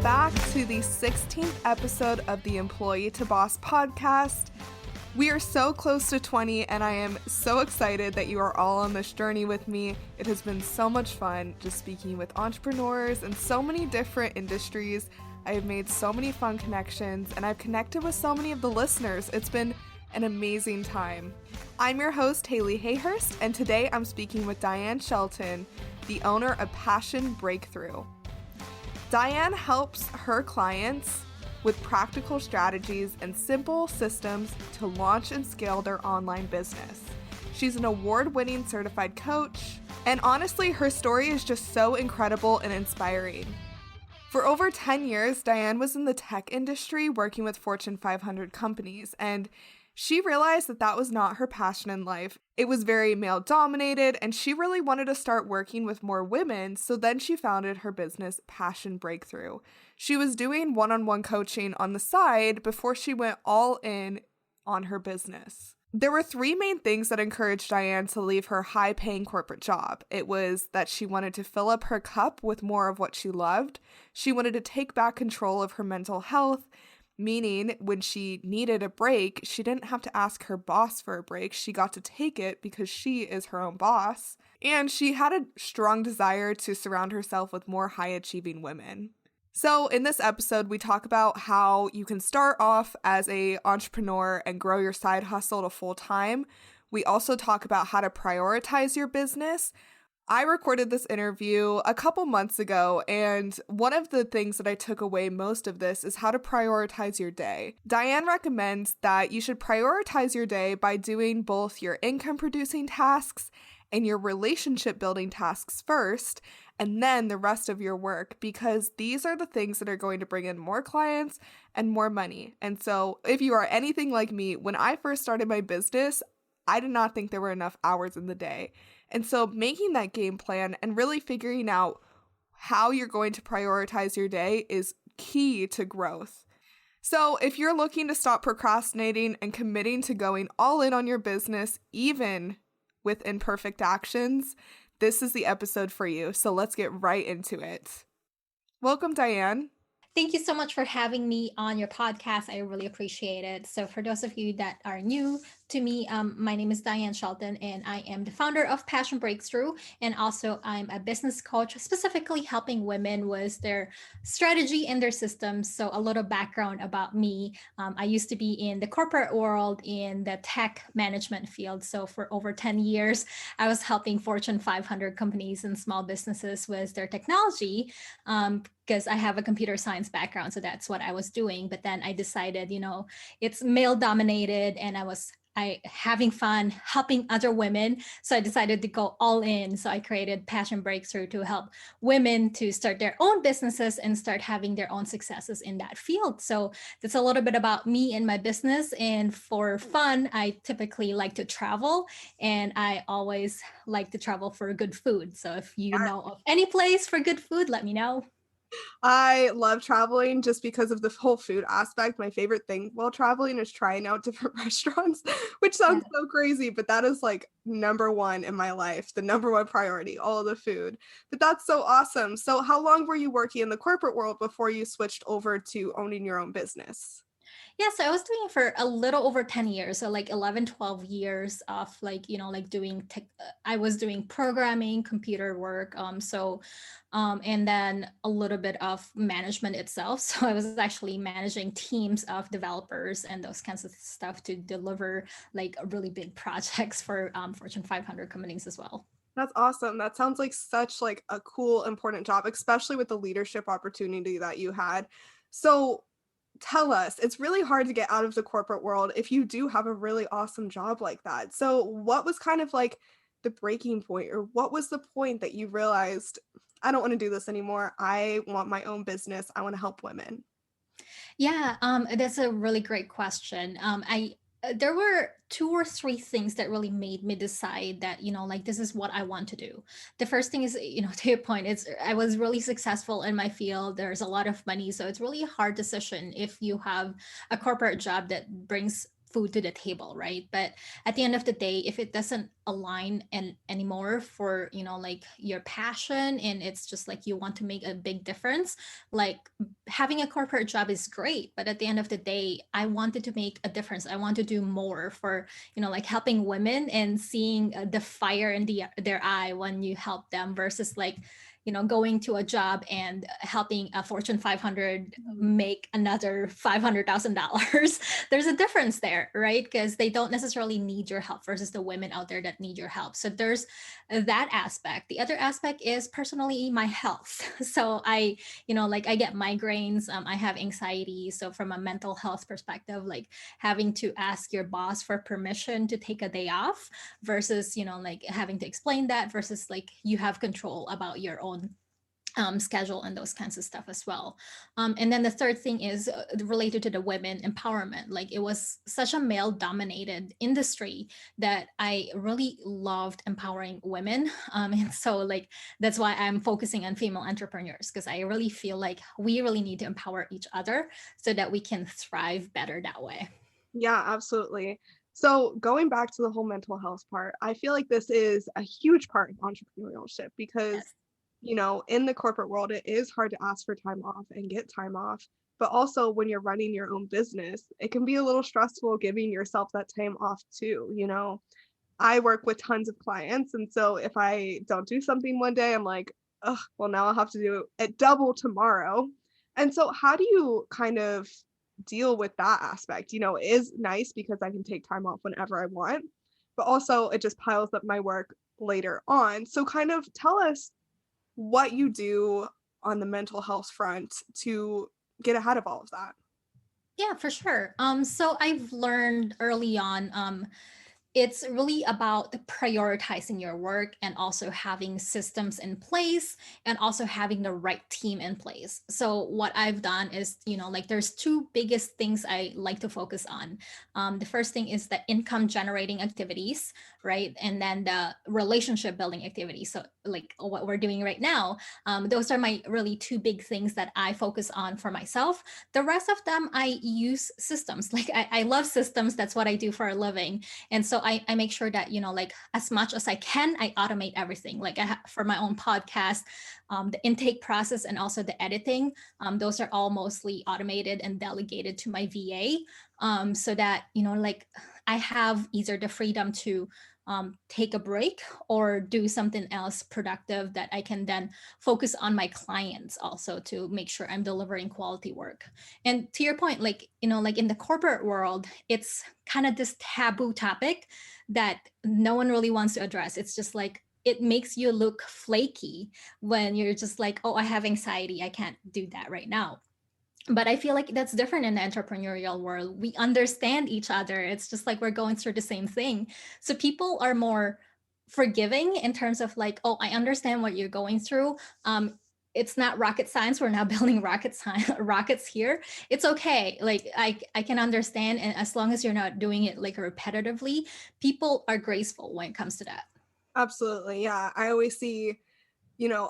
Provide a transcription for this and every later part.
back to the 16th episode of the Employee to Boss podcast. We are so close to 20, and I am so excited that you are all on this journey with me. It has been so much fun just speaking with entrepreneurs in so many different industries. I have made so many fun connections, and I've connected with so many of the listeners. It's been an amazing time. I'm your host, Haley Hayhurst, and today I'm speaking with Dianne Shelton, the owner of Passion Breakthrough. Dianne helps her clients with practical strategies and simple systems to launch and scale their online business. She's an award-winning certified coach, and honestly, her story is just so incredible and inspiring. For over 10 years, Dianne was in the tech industry working with Fortune 500 companies, and she realized that that was not her passion in life. It was very male-dominated, and she really wanted to start working with more women, so then she founded her business, Passion Breakthrough. She was doing one-on-one coaching on the side before she went all in on her business. There were three main things that encouraged Dianne to leave her high-paying corporate job. It was that she wanted to fill up her cup with more of what she loved. She wanted to take back control of her mental health, meaning when she needed a break, she didn't have to ask her boss for a break. She got to take it because she is her own boss. And she had a strong desire to surround herself with more high-achieving women. So in this episode, we talk about how you can start off as an entrepreneur and grow your side hustle to full-time. We also talk about how to prioritize your business. I recorded this interview a couple months ago, and one of the things that I took away most of this is how to prioritize your day. Dianne recommends that you should prioritize your day by doing both your income-producing tasks and your relationship-building tasks first, and then the rest of your work, because these are the things that are going to bring in more clients and more money. And so if you are anything like me, when I first started my business, I did not think there were enough hours in the day. And so making that game plan and really figuring out how you're going to prioritize your day is key to growth. So if you're looking to stop procrastinating and committing to going all in on your business, even with imperfect actions, this is the episode for you. So let's get right into it. Welcome, Dianne. Thank you so much for having me on your podcast. I really appreciate it. So for those of you that are new to me, my name is Dianne Shelton, and I am the founder of Passion Breakthrough. And also I'm a business coach, specifically helping women with their strategy and their systems. So a little background about me. I used to be in the corporate world in the tech management field. So for over 10 years, I was helping Fortune 500 companies and small businesses with their technology. Because I have a computer science background. So that's what I was doing. But then I decided, it's male dominated and I having fun helping other women. So I decided to go all in. So I created Passion Breakthrough to help women to start their own businesses and start having their own successes in that field. So that's a little bit about me and my business. And for fun, I typically like to travel, and I always like to travel for good food. So if you know of any place for good food, let me know. I love traveling just because of the whole food aspect. My favorite thing while traveling is trying out different restaurants, which sounds so crazy, but that is like number one in my life, the number one priority, all of the food. But that's so awesome. So how long were you working in the corporate world before you switched over to owning your own business? Yeah, so I was doing it for a little over 10 years, so like 11, 12 years of doing tech. I was doing programming, computer work, and then a little bit of management itself. So I was actually managing teams of developers and those kinds of stuff to deliver like really big projects for Fortune 500 companies as well. That's awesome. That sounds like such like a cool, important job, especially with the leadership opportunity that you had. So tell us, it's really hard to get out of the corporate world if you do have a really awesome job like that. So what was kind of like the breaking point, or what was the point that you realized, I don't want to do this anymore. I want my own business. I want to help women. Yeah, that's a really great question. There were 2 or 3 things that really made me decide that, this is what I want to do. The first thing is, to your point, I was really successful in my field. There's a lot of money. So it's really a hard decision if you have a corporate job that brings food to the table, right? But at the end of the day, if it doesn't align anymore for, like your passion, and it's just like you want to make a big difference, like having a corporate job is great, but at the end of the day, I wanted to make a difference. I want to do more for, like helping women and seeing the fire in their eye when you help them, versus like, going to a job and helping a Fortune 500 make another $500,000. There's a difference there, right? Because they don't necessarily need your help versus the women out there that need your help. So there's that aspect. The other aspect is personally my health. So like I get migraines, I have anxiety. So from a mental health perspective, like having to ask your boss for permission to take a day off versus, like having to explain that versus like you have control about your own schedule and those kinds of stuff as well. And then the third thing is related to the women empowerment. Like it was such a male dominated industry that I really loved empowering women. And so like that's why I'm focusing on female entrepreneurs, because I really feel like we really need to empower each other so that we can thrive better that way. Yeah, absolutely. So going back to the whole mental health part, I feel like this is a huge part of entrepreneurship because, Yes. in the corporate world, it is hard to ask for time off and get time off. But also when you're running your own business, it can be a little stressful giving yourself that time off too. I work with tons of clients. And so if I don't do something one day, I'm like, oh, well, now I'll have to do it double tomorrow. And so how do you kind of deal with that aspect? It is nice because I can take time off whenever I want, but also it just piles up my work later on. So kind of tell us what you do on the mental health front to get ahead of all of that. Yeah, for sure. So I've learned early on, it's really about prioritizing your work and also having systems in place and also having the right team in place. So what I've done is, like there's two biggest things I like to focus on. The first thing is the income generating activities, right? And then the relationship building activities. So like what we're doing right now, those are my really two big things that I focus on for myself. The rest of them, I use systems. Like I love systems. That's what I do for a living. And so I make sure that, like as much as I can, I automate everything. Like for my own podcast, the intake process and also the editing, those are all mostly automated and delegated to my VA, so that, like I have either the freedom to take a break or do something else productive that I can then focus on my clients also to make sure I'm delivering quality work. And to your point, like, like in the corporate world, it's kind of this taboo topic that no one really wants to address. It's just like, it makes you look flaky when you're just like, oh, I have anxiety, I can't do that right now. But I feel like that's different in the entrepreneurial world. We understand each other. It's just like we're going through the same thing. So people are more forgiving in terms of like, oh, I understand what you're going through. It's not rocket science. We're not building rockets here. It's okay. Like I can understand. And as long as you're not doing it like repetitively, people are graceful when it comes to that. Absolutely. Yeah. I always see,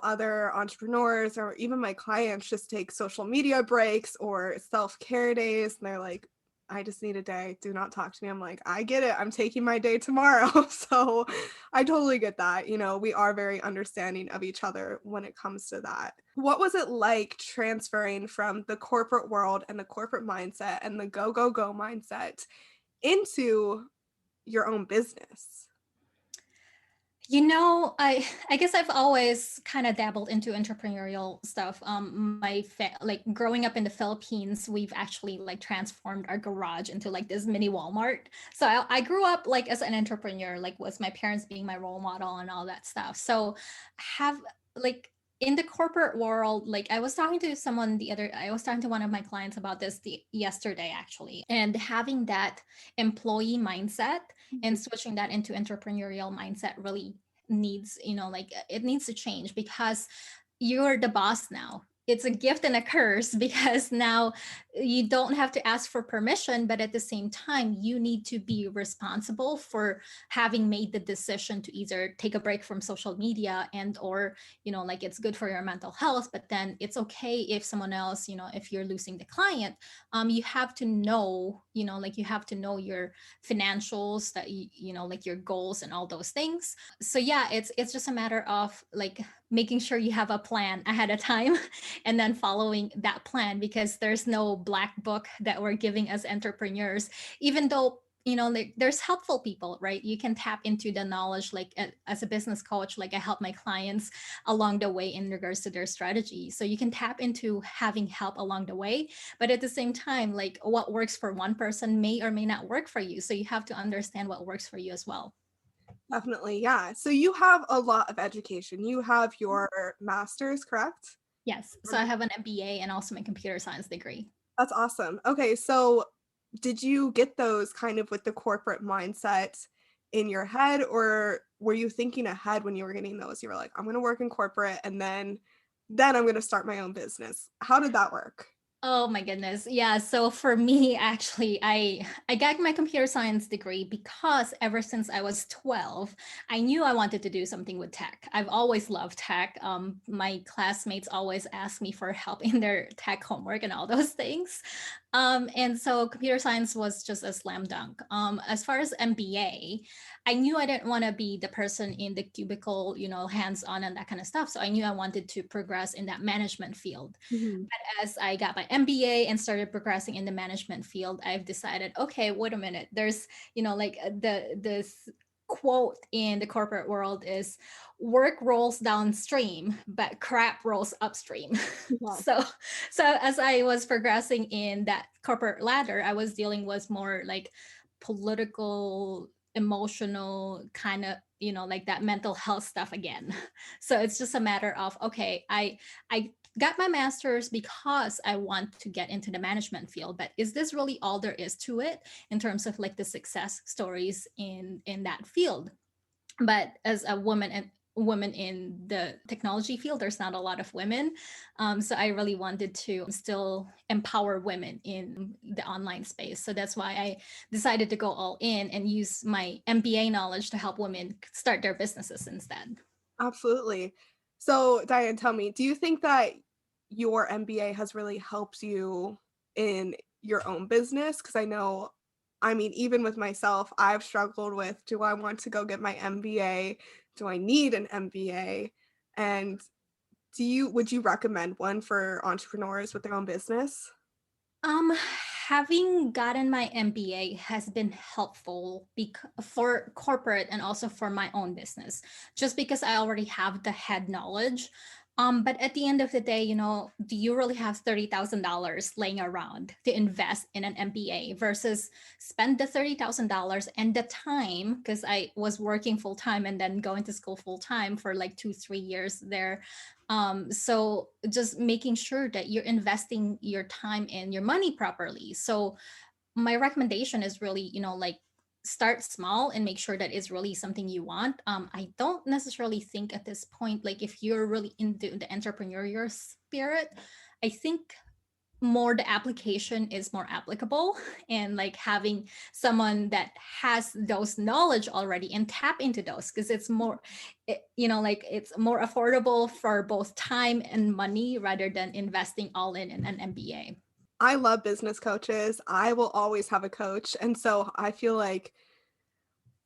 other entrepreneurs or even my clients just take social media breaks or self-care days. And they're like, I just need a day. Do not talk to me. I'm like, I get it. I'm taking my day tomorrow. So I totally get that. We are very understanding of each other when it comes to that. What was it like transferring from the corporate world and the corporate mindset and the go, go, go mindset into your own business? I guess I've always kind of dabbled into entrepreneurial stuff. Like growing up in the Philippines, we've actually like transformed our garage into like this mini Walmart. So I grew up like as an entrepreneur, like with my parents being my role model and all that stuff. So have like in the corporate world, like I was talking to I was talking to one of my clients about this yesterday actually, and having that employee mindset and switching that into entrepreneurial mindset really needs, like it needs to change because you're the boss now. it's a gift and a curse because now you don't have to ask for permission, but at the same time, you need to be responsible for having made the decision to either take a break from social media and or, like it's good for your mental health, but then it's okay if someone else, if you're losing the client, you have to know, like you have to know your financials, that like your goals and all those things. So yeah, it's just a matter of like making sure you have a plan ahead of time and then following that plan, because there's no black book that we're giving as entrepreneurs, even though like there's helpful people, right? You can tap into the knowledge, like as a business coach, like I help my clients along the way in regards to their strategy, so you can tap into having help along the way. But at the same time, like what works for one person may or may not work for you, so you have to understand what works for you as well. Definitely. Yeah. So you have a lot of education. You have your master's, correct? Yes, so I have an MBA and also my computer science degree. That's awesome. Okay. So did you get those kind of with the corporate mindset in your head, or were you thinking ahead when you were getting those? You were like, I'm going to work in corporate and then I'm going to start my own business. How did that work? Oh my goodness. Yeah. So for me, actually, I got my computer science degree because ever since I was 12, I knew I wanted to do something with tech. I've always loved tech. My classmates always ask me for help in their tech homework and all those things. And so computer science was just a slam dunk. As far as MBA, I knew I didn't want to be the person in the cubicle, hands on and that kind of stuff. So I knew I wanted to progress in that management field. Mhm. As I got my MBA and started progressing in the management field, I've decided, okay, wait a minute. There's, like this quote in the corporate world is work rolls downstream, but crap rolls upstream. Yeah. So as I was progressing in that corporate ladder, I was dealing with more like political, emotional kind of, like that mental health stuff again. So it's just a matter of, okay, I got my master's because I want to get into the management field, but is this really all there is to it in terms of like the success stories in that field? But as a woman and woman in the technology field, there's not a lot of women, so I really wanted to still empower women in the online space. So that's why I decided to go all in and use my MBA knowledge to help women start their businesses instead. Absolutely. So, Diane, tell me, do you think that your MBA has really helped you in your own business? Because I mean, even with myself, I've struggled with, do I want to go get my MBA? Do I need an MBA? And would you recommend one for entrepreneurs with their own business? Um, Having gotten my MBA has been helpful for corporate and also for my own business, just because I already have the head knowledge. But at the end of the day, do you really have $30,000 laying around to invest in an MBA versus spend the $30,000 and the time? Because I was working full time and then going to school full time for like 2, 3 years there. So just making sure that you're investing your time and your money properly. So my recommendation is really, like start small and make sure that it's really something you want. I don't necessarily think at this point, like if you're really into the entrepreneurial spirit, I think more the application is more applicable, and like having someone that has those knowledge already and tap into those, because it's more like it's more affordable for both time and money rather than investing all in an MBA. I love business coaches. I will always have a coach. And so I feel like,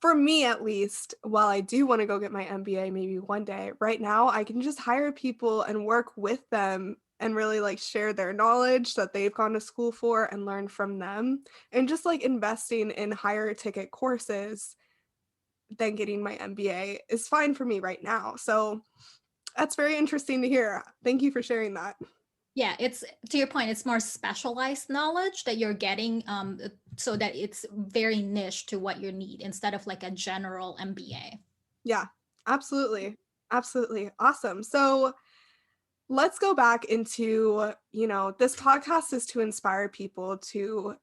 for me at least, while I do want to go get my MBA maybe one day, right now I can just hire people and work with them and really like share their knowledge that they've gone to school for and learn from them, and just like investing in higher ticket courses than getting my MBA is fine for me right now. So that's very interesting to hear. Thank you for sharing that. Yeah, it's to your point, it's more specialized knowledge that you're getting, so that it's very niche to what you need instead of like a general MBA. Yeah, absolutely. Absolutely. Awesome. So let's go back into, this podcast is to inspire people to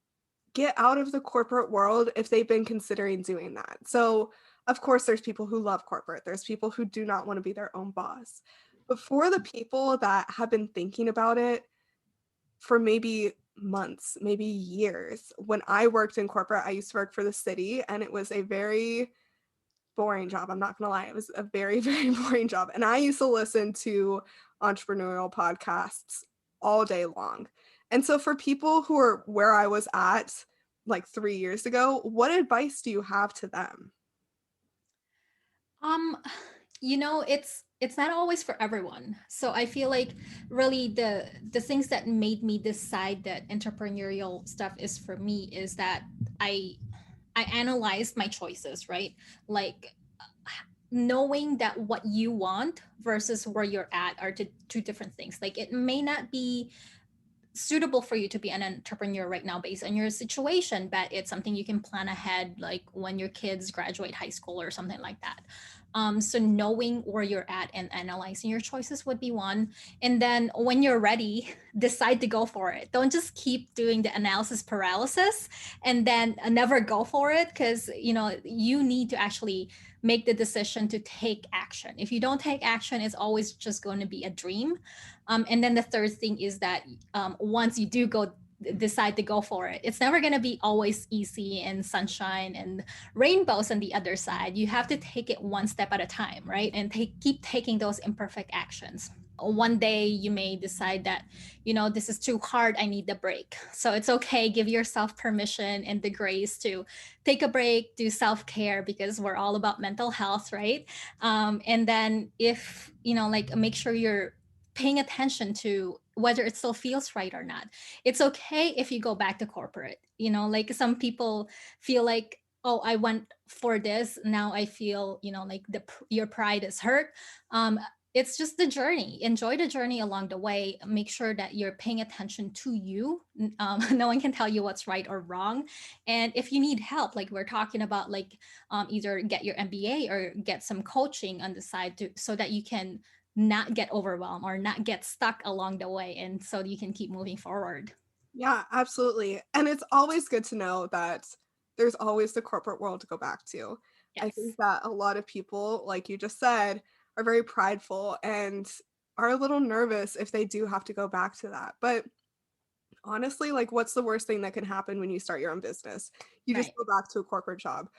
get out of the corporate world if they've been considering doing that. So, of course, there's people who love corporate, there's people who do not want to be their own boss. But for the people that have been thinking about it for maybe months, maybe years, when I worked in corporate, I used to work for the city, and it was a very boring job. I'm not gonna lie. It was a very, very boring job. And I used to listen to entrepreneurial podcasts all day long. And so for people who are where I was at like 3 years ago, what advice do you have to them? Um, it's not always for everyone. So I feel like really the things that made me decide that entrepreneurial stuff is for me is that I I analyzed my choices, right? Like knowing that what you want versus where you're at are two different things. Like it may not be suitable for you to be an entrepreneur right now based on your situation, but it's something you can plan ahead, like when your kids graduate high school or something like that. So knowing where you're at and analyzing your choices would be one. And then when you're ready, decide to go for it. Don't just keep doing the analysis paralysis and then never go for it, because you need to actually make the decision to take action. If you don't take action, it's always just going to be a dream. And then the third thing is that once you do decide to go for it, it's never going to be always easy and sunshine and rainbows on the other side. You have to take it one step at a time, right? And keep taking those imperfect actions. One day you may decide that, this is too hard, I need a break. So it's okay, give yourself permission and the grace to take a break, do self-care, because we're all about mental health, right? And then if like, make sure you're paying attention to whether it still feels right or not. It's okay if you go back to corporate. Like some people feel like, oh, I went for this, now I feel, like your pride is hurt. It's just the journey. Enjoy the journey along the way. Make sure that you're paying attention to you. No one can tell you what's right or wrong. And if you need help, like we're talking about, like either get your MBA or get some coaching on the side so that you can not get overwhelmed or not get stuck along the way, and so you can keep moving forward. Yeah, absolutely. And it's always good to know that there's always the corporate world to go back to. I think Yes. that a lot of people, like you just said, are very prideful and are a little nervous if they do have to go back to that. But honestly, like, what's the worst thing that can happen when you start your own business? You just Right. go back to a corporate job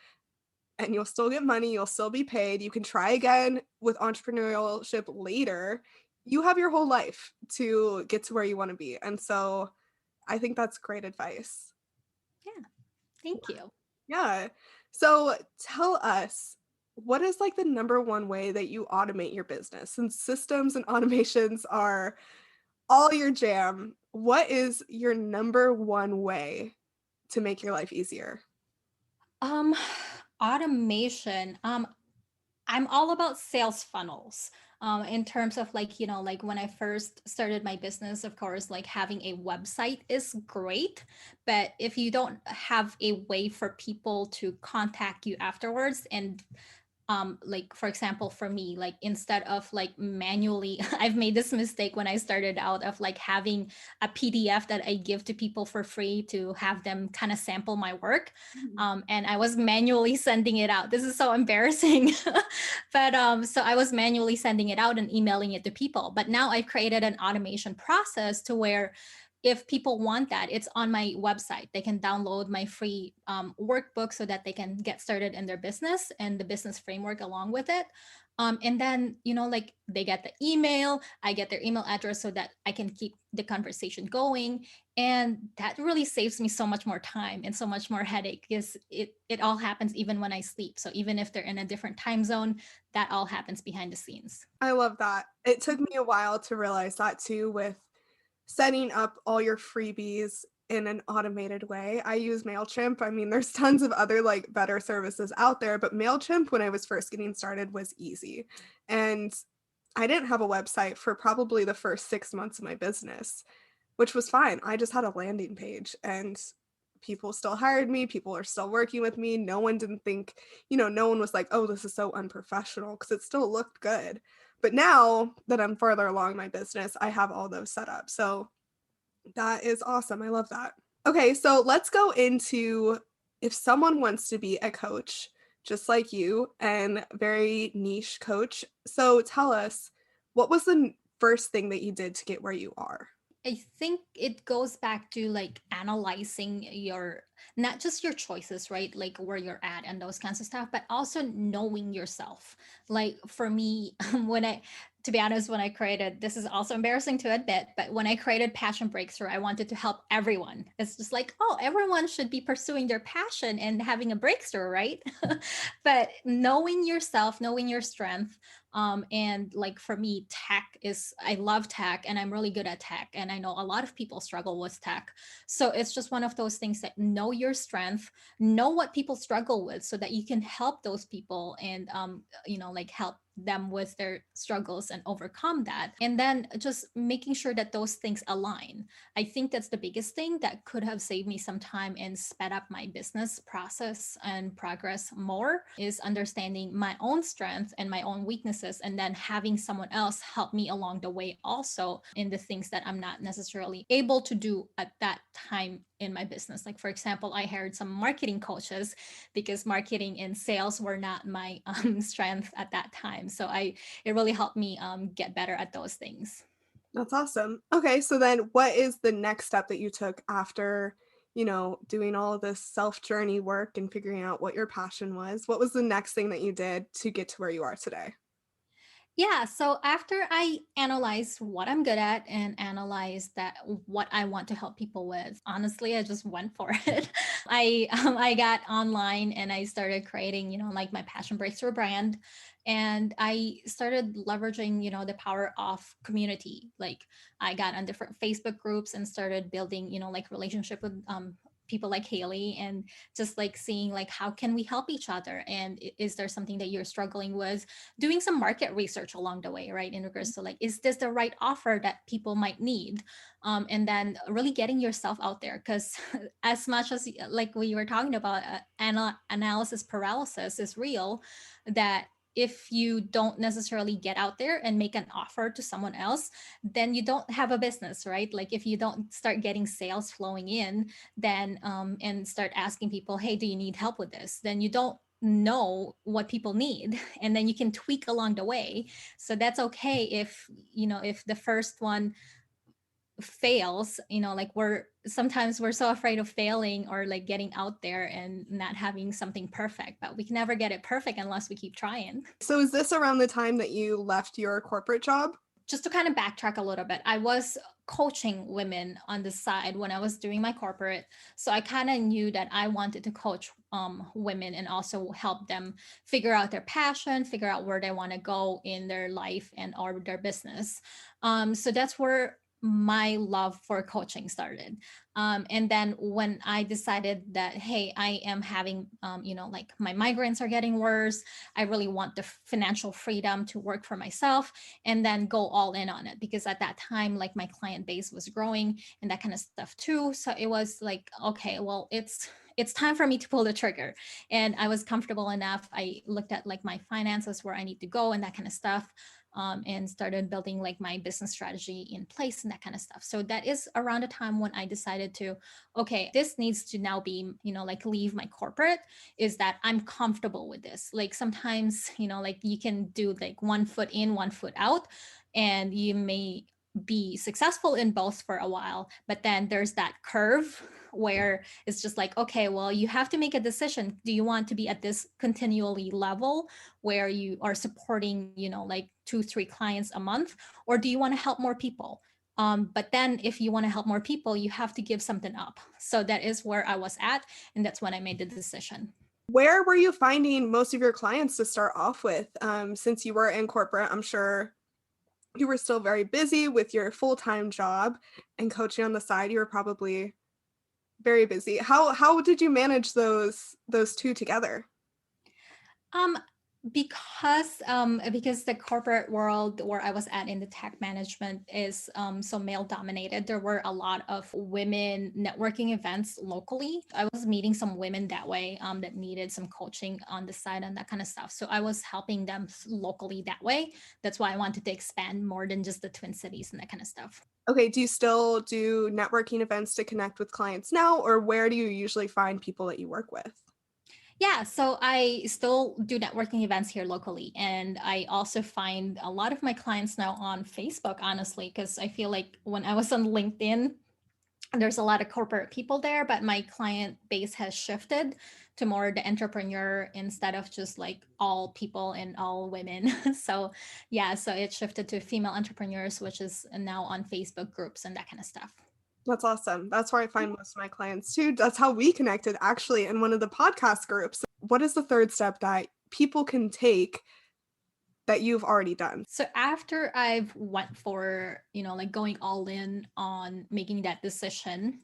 and you'll still get money, you'll still be paid. You can try again with entrepreneurship later. You have your whole life to get to where you want to be. And so I think that's great advice. Yeah. Thank you. Yeah. So tell us, what is like the number one way that you automate your business? Since systems and automations are all your jam, what is your number one way to make your life easier? um Automation. I'm all about sales funnels. In terms of, like, like when I first started my business, of course, like having a website is great. But if you don't have a way for people to contact you afterwards, and like for example for me, like instead of like manually I've made this mistake when I started out of like having a PDF that I give to people for free to have them kind of sample my work. Mhm. And I was manually sending it out. This is so embarrassing. But so I was manually sending it out and emailing it to people, but now I've created an automation process to where if people want that, it's on my website. They can download my free workbook so that they can get started in their business and the business framework along with it. And then, like they get the email, I get their email address so that I can keep the conversation going. And that really saves me so much more time and so much more headache, because it all happens even when I sleep. So even if they're in a different time zone, that all happens behind the scenes. I love that. It took me a while to realize that too, with setting up all your freebies in an automated way. I use MailChimp. I mean, there's tons of other like better services out there, but MailChimp when I was first getting started was easy. And I didn't have a website for probably the first 6 months of my business, which was fine. I just had a landing page and people still hired me. People are still working with me. No one didn't think, no one was like, oh, this is so unprofessional, because it still looked good. But now that I'm further along my business, I have all those set up. So that is awesome. I love that. Okay, so let's go into if someone wants to be a coach, just like you, and very niche coach. So tell us, What was the first thing that you did to get where you are? I think it goes back to like analyzing your, not just your choices, right? Like where you're at and those kinds of stuff, but also knowing yourself. Like for me, to be honest, when I created, this is also embarrassing to admit, but when I created Passion Breakthrough, I wanted to help everyone. It's just like, oh, everyone should be pursuing their passion and having a breakthrough, right? But knowing yourself, knowing your strength, and like for me, I love tech and I'm really good at tech. And I know a lot of people struggle with tech. So it's just one of those things that know your strength, know what people struggle with so that you can help those people and, like help them with their struggles and overcome that. And then just making sure that those things align. I think that's the biggest thing that could have saved me some time and sped up my business process and progress more is understanding my own strengths and my own weaknesses, and then having someone else help me along the way also in the things that I'm not necessarily able to do at that time in my business. Like, for example, I hired some marketing coaches because marketing and sales were not my strength at that time. So it really helped me get better at those things. That's awesome. Okay, so then what is the next step that you took after, doing all of this self-journey work and figuring out what your passion was? What was the next thing that you did to get to where you are today? Yeah, so after I analyzed what I'm good at and analyzed that what I want to help people with, honestly, I just went for it. I got online and I started creating, like my Passion Breakthrough brand, and I started leveraging, the power of community. Like I got on different Facebook groups and started building, like relationship with people like Haley, and just like seeing like how can we help each other, and is there something that you're struggling with, doing some market research along the way, right? In regards to like, is this the right offer that people might need? And then really getting yourself out there. Because as much as like we were talking about, analysis paralysis is real, that if you don't necessarily get out there and make an offer to someone else, then you don't have a business, right? Like if you don't start getting sales flowing in, then and start asking people, hey, do you need help with this? Then you don't know what people need, and then you can tweak along the way. So that's okay if if the first one fails, like sometimes we're so afraid of failing or like getting out there and not having something perfect, but we can never get it perfect unless we keep trying. So is this around the time that you left your corporate job? Just to kind of backtrack a little bit, I was coaching women on the side when I was doing my corporate. So I kind of knew that I wanted to coach women and also help them figure out their passion, figure out where they want to go in their life and or their business. So that's where my love for coaching started. And then when I decided that, hey, I am having, like my migraines are getting worse, I really want the financial freedom to work for myself and then go all in on it, because at that time, like my client base was growing and that kind of stuff too. So it was like, okay, well, it's time for me to pull the trigger. And I was comfortable enough. I looked at like my finances, where I need to go and that kind of stuff. And started building like my business strategy in place and that kind of stuff. So that is around the time when I decided to, okay, this needs to now be, like leave my corporate, is that I'm comfortable with this. Like sometimes, like you can do like 1 foot in, 1 foot out, and you may be successful in both for a while, but then there's that curve where it's just like, okay, well, you have to make a decision. Do you want to be at this continually level where you are supporting, like 2, 3 clients a month, or do you want to help more people? But then if you want to help more people, you have to give something up. So that is where I was at. And that's when I made the decision. Where were you finding most of your clients to start off with? Since you were in corporate, I'm sure you were still very busy with your full-time job and coaching on the side. You were probably very busy. How did you manage those two together? Um, because the corporate world where I was at in the tech management is so male dominated, there were a lot of women networking events locally. I was meeting some women that way that needed some coaching on the side and that kind of stuff. So I was helping them locally that way. That's why I wanted to expand more than just the Twin Cities and that kind of stuff. Okay, do you still do networking events to connect with clients now, or where do you usually find people that you work with? Yeah, so I still do networking events here locally. And I also find a lot of my clients now on Facebook, honestly, because I feel like when I was on LinkedIn, there's a lot of corporate people there, but my client base has shifted to more the entrepreneur instead of just like all people and all women. So yeah, so it shifted to female entrepreneurs, which is now on Facebook groups and that kind of stuff. That's awesome. That's where I find most of my clients too. That's how we connected actually in one of the podcast groups. What is the third step that people can take that you've already done? So after I've went for, like going all in on making that decision,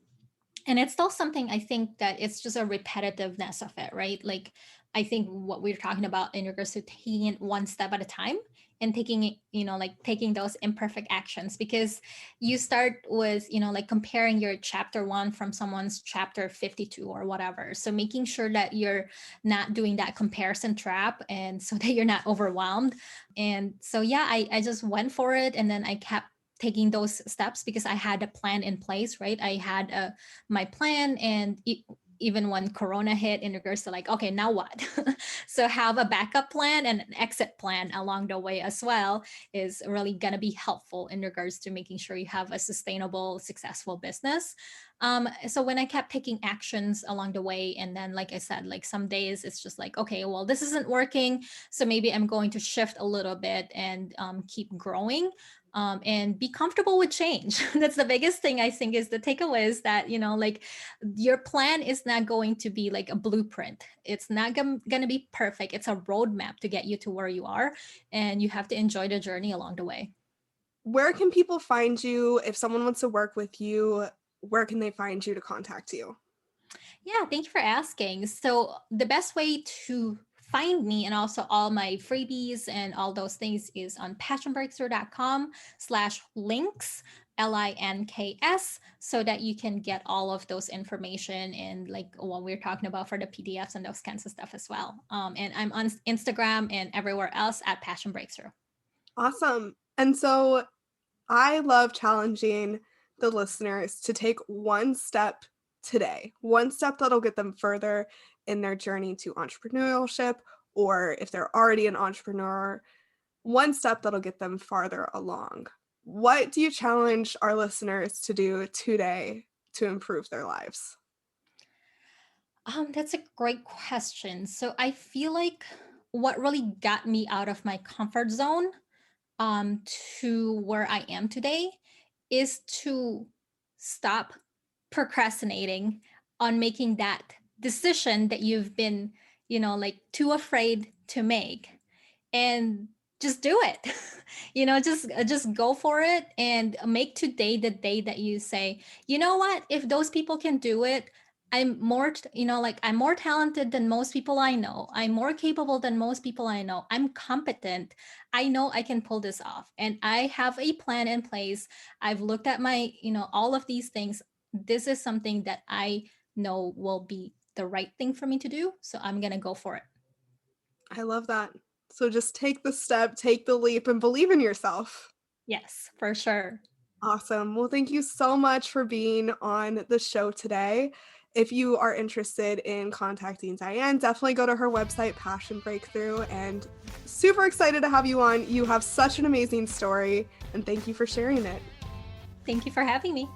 and it's still something I think that it's just a repetitiveness of it, right? Like I think what we're talking about in regards to taking it one step at a time and taking it, like taking those imperfect actions, because you start with, like comparing your chapter 1 from someone's chapter 52 or whatever. So making sure that you're not doing that comparison trap, and so that you're not overwhelmed. And so yeah, I just went for it, and then I kept taking those steps because I had a plan in place, right? I had my plan, and even when Corona hit, in regards to like, okay, now what? So have a backup plan and an exit plan along the way as well is really going to be helpful in regards to making sure you have a sustainable, successful business. So when I kept taking actions along the way, and then like I said, like some days it's just like, okay, well, this isn't working, so maybe I'm going to shift a little bit and keep growing. And be comfortable with change. That's the biggest thing I think is the takeaway, is that, like your plan is not going to be like a blueprint. It's not going to be perfect. It's a roadmap to get you to where you are. And you have to enjoy the journey along the way. Where can people find you? If someone wants to work with you, where can they find you to contact you? Yeah, thank you for asking. So the best way to find me and also all my freebies and all those things is on passionbreakthrough.com/links, LINKS, so that you can get all of those information and like what we're talking about for the PDFs and those kinds of stuff as well. And I'm on Instagram and everywhere else at Passion Breakthrough. Awesome. And so I love challenging the listeners to take one step today, one step that'll get them further in their journey to entrepreneurship, or if they're already an entrepreneur, one step that'll get them farther along. What do you challenge our listeners to do today to improve their lives? That's a great question. So I feel like what really got me out of my comfort zone to where I am today is to stop procrastinating on making that decision that you've been, like too afraid to make, and just do it. Just go for it and make today the day that you say, you know what, if those people can do it, I'm more, like I'm more talented than most people I know. I'm more capable than most people I know. I'm competent. I know I can pull this off. And I have a plan in place. I've looked at my, all of these things. This is something that I know will be the right thing for me to do. So I'm going to go for it. I love that. So just take the step, take the leap, and believe in yourself. Yes, for sure. Awesome. Well, thank you so much for being on the show today. If you are interested in contacting Dianne, definitely go to her website, Passion Breakthrough, and super excited to have you on. You have such an amazing story, and thank you for sharing it. Thank you for having me.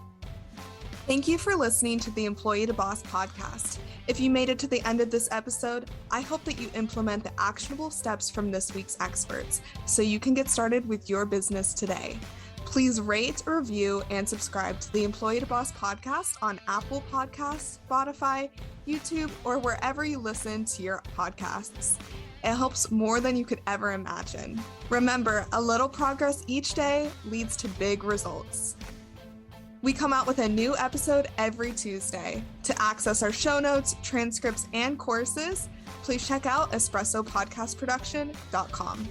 Thank you for listening to the Employee to Boss podcast. If you made it to the end of this episode, I hope that you implement the actionable steps from this week's experts so you can get started with your business today. Please rate, review, and subscribe to the Employee to Boss podcast on Apple Podcasts, Spotify, YouTube, or wherever you listen to your podcasts. It helps more than you could ever imagine. Remember, a little progress each day leads to big results. We come out with a new episode every Tuesday. To access our show notes, transcripts, and courses, please check out espressopodcastproduction.com.